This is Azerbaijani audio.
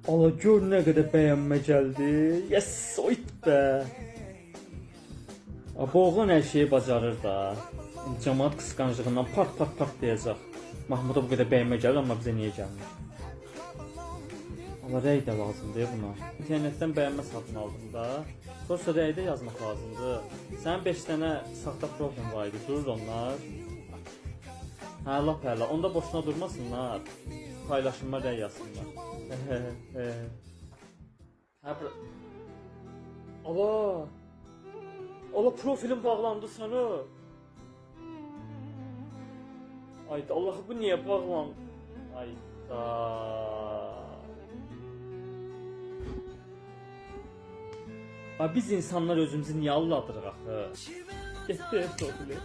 Allah gör nə qədər bəyənmə gəldi. Yes, o it be. Bu oğlan hər şeyi bacarır da. Cəmaət qısqanclığından pat pat pat deyəcək. Mahmuda bu qədər bəyənmə gəlir, amma bizə niyə gəlmir? Allah rəy də lazımdır buna. İnternetdən bəyənmə satın aldım da. Sonra rəydə yazmaq lazımdır. Sənin 5 dənə saxta profilin var idi, durur onlar. Hə, lap hələ. Onda boşuna durmasınlar. Paylaşımlar rəy yazsınlar. Allah! Allah profilim bağlandı sana. Ayda Allah bu niyə bağlandı? Ayda. Biz insanlar özümüzü niyə alladırıq axı? Getdi profili.